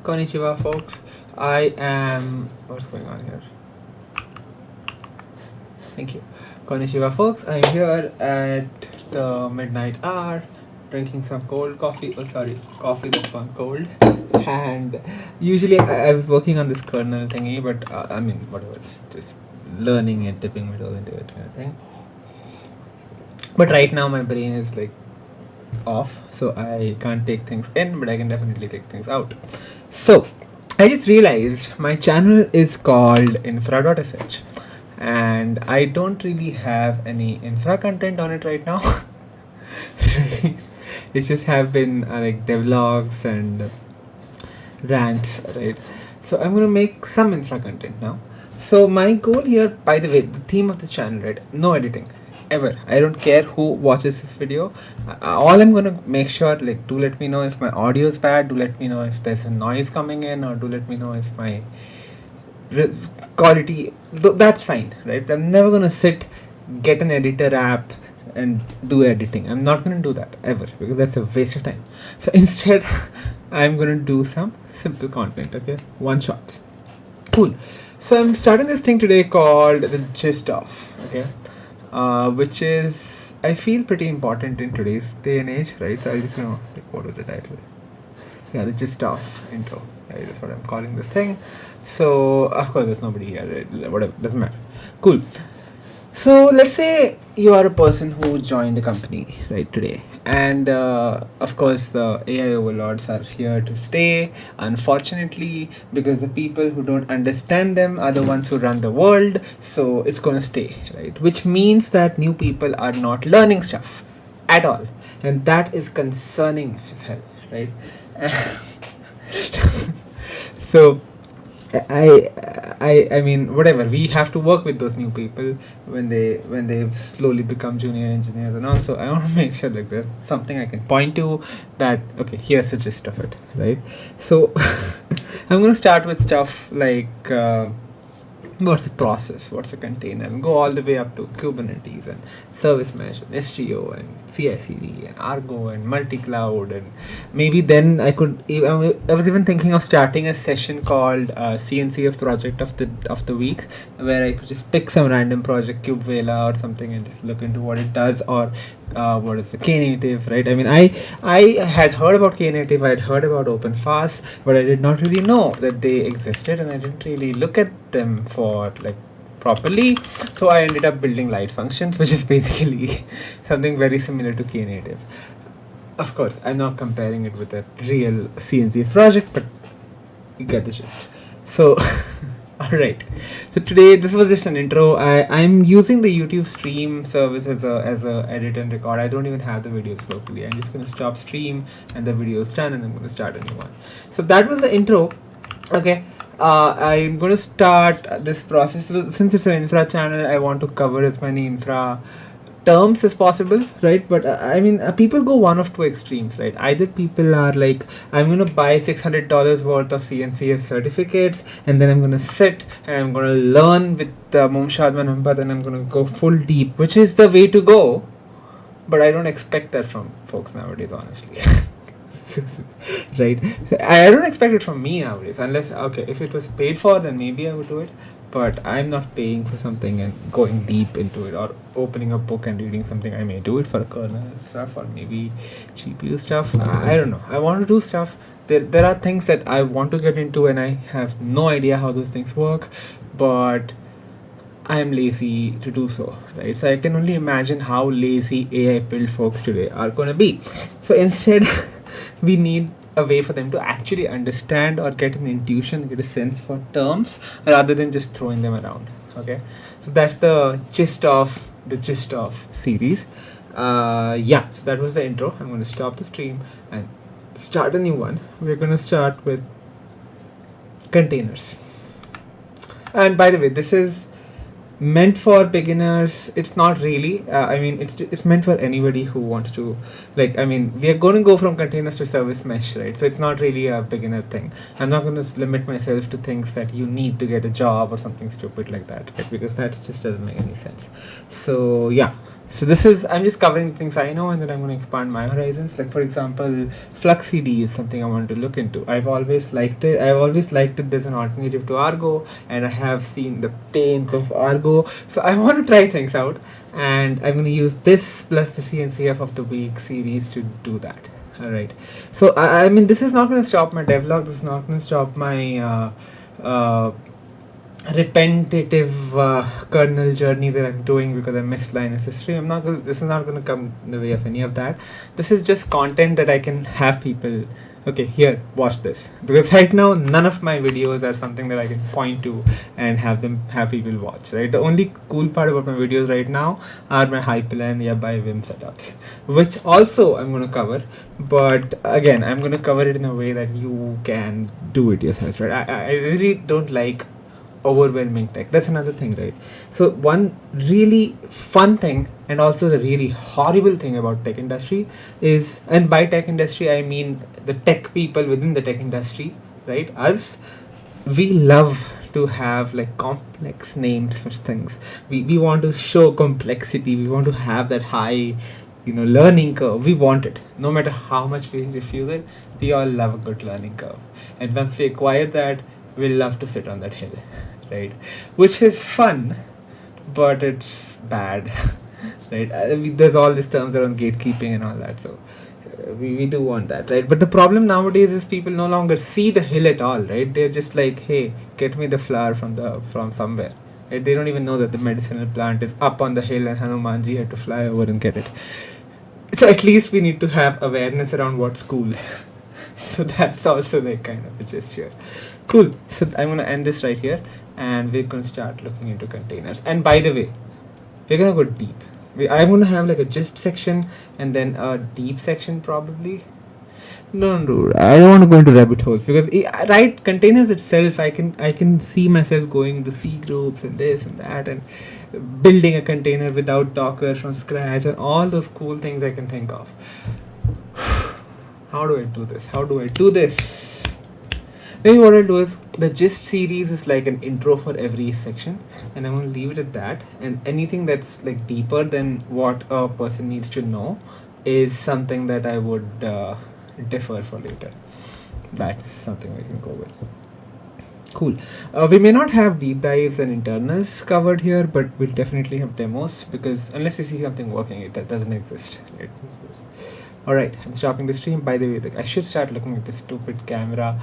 Konnichiwa, folks. I am. What's going on here? Thank you. Konnichiwa, folks. I'm here at the midnight hour, drinking some cold coffee. Oh, sorry, coffee that's gone cold. And usually I was working on this kernel thingy, but I mean, whatever, just learning it, dipping my toes into it, kind of thing. But right now my brain is like off, so I can't take things in, but I can definitely take things out. So I just realized my channel is called infra.sh, and I don't really have any infra content on it right now. Right? It's just have been like devlogs and rants, right? So I'm gonna make some infra content now. So my goal here, by the way, the theme of this channel, right? No editing, ever. I don't care who watches this video. All I'm gonna make sure, like, do let me know if my audio is bad. Do let me know if there's a noise coming in, or do let me know if my quality. That's fine, right? But I'm never gonna sit, get an editor app, and do editing. I'm not gonna do that ever, because that's a waste of time. So instead, I'm gonna do some simple content. Okay, one shots. Cool. So I'm starting this thing today called the gist of. Okay, which is, I feel, pretty important in today's day and age, right? So I just gonna, like, what was the title? Yeah, the gist of intro. Right, that's what I'm calling this thing. So of course there's nobody here, right? Whatever, doesn't matter. Cool. So let's say you are a person who joined a company right today, and of course the AI overlords are here to stay, unfortunately, because the people who don't understand them are the ones who run the world. So it's gonna stay, right? Which means that new people are not learning stuff at all, and that is concerning as hell, right? So I mean, whatever, we have to work with those new people when they slowly become junior engineers and all. So I want to make sure, like, there's something I can point to that, okay, here's the gist of it, right? So I'm gonna start with stuff like what's the process, what's a container, and go all the way up to Kubernetes and service mesh and STO and CI/CD and Argo and multi-cloud. And maybe then I was even thinking of starting a session called CNCF project of the week, where I could just pick some random project, Kubevela or something, and just look into what it does, or what is the Knative, right? I mean, I had heard about Knative, I had heard about OpenFast, but I did not really know that they existed, and I didn't really look at them for, like, properly. So I ended up building light functions, which is basically something very similar to Knative. Of course, I'm not comparing it with a real CNC project, but you get the gist. So alright, so today this was just an intro. I'm using the YouTube stream service as a edit and record. I don't even have the videos locally. I'm just gonna stop stream and the video is done, and I'm gonna start a new one. So that was the intro. Okay, I'm going to start this process. So since it's an infra channel, I want to cover as many infra terms as possible, right? But I mean, people go one of two extremes, right? Either people are like, I'm going to buy $600 worth of CNCF certificates, and then I'm going to sit and I'm going to learn with Mumshad Manhambat, and I'm going to go full deep, which is the way to go. But I don't expect that from folks nowadays, honestly. Right, I don't expect it from me nowadays, unless, okay, if it was paid for, then maybe I would do it, but I'm not paying for something and going deep into it, or opening a book and reading something. I may do it for a kernel stuff, or maybe GPU stuff. I don't know, I want to do stuff. There are things that I want to get into, and I have no idea how those things work, but I am lazy to do so, right? So I can only imagine how lazy AI build folks today are gonna be. So instead, we need a way for them to actually understand, or get an intuition, get a sense for terms, rather than just throwing them around. Okay, so that's the gist of series. Yeah, so that was the intro. I'm going to stop the stream and start a new one. We're going to start with containers. And by the way, this is meant for beginners. It's not really, I mean, it's meant for anybody who wants to, like, I mean, we are going to go from containers to service mesh, right? So it's not really a beginner thing. I'm not going to limit myself to things that you need to get a job or something stupid like that, right? Because that just doesn't make any sense. So yeah, So this is, I'm just covering things I know, and then I'm going to expand my horizons. Like for example, Flux CD is something I want to look into. I've always liked it. I've always liked it as an alternative to Argo, and I have seen the pains of Argo. So I want to try things out, and I'm going to use this plus the CNCF of the week series to do that. All right. So I mean, this is not going to stop my devlog. This is not going to stop my uh, repetitive kernel journey that I'm doing because I missed Linus history. I'm not gonna, this is not going to come in the way of any of that. This is just content that I can have people, okay, here, watch this, because right now none of my videos are something that I can point to and have people watch, right? The only cool part about my videos right now are my Hyperland by Vim setups, which also I'm going to cover, but again, I'm going to cover it in a way that you can do it yourself, right? I really don't like overwhelming tech. That's another thing, right? So one really fun thing and also the really horrible thing about tech industry is, and by tech industry I mean the tech people within the tech industry, right? Us, we love to have like complex names for things. We want to show complexity. We want to have that high, learning curve. We want it. No matter how much we refuse it, we all love a good learning curve. And once we acquire that, we love to sit on that hill, right? Which is fun, but it's bad, right? There's all these terms around gatekeeping and all that, so we do want that, right? But the problem nowadays is people no longer see the hill at all, right? They're just like, hey, get me the flower from somewhere, right? They don't even know that the medicinal plant is up on the hill and Hanumanji had to fly over and get it. So at least we need to have awareness around what's cool. So that's also like kind of a gesture. Cool. So I'm going to end this right here, and we're going to start looking into containers. And by the way, we're going to go deep. I'm going to have like a gist section and then a deep section probably. No, I don't want to go into rabbit holes because right, containers itself, I can see myself going into C groups and this and that and building a container without Docker from scratch and all those cool things I can think of. How do I do this? Maybe what I'll do is, the gist series is like an intro for every section, and I'm going to leave it at that. And anything that's like deeper than what a person needs to know is something that I would defer for later. That's something we can go with. Cool. We may not have deep dives and internals covered here, but we'll definitely have demos, because unless you see something working, it doesn't exist, right? Alright, I'm stopping the stream. By the way, I should start looking at this stupid camera.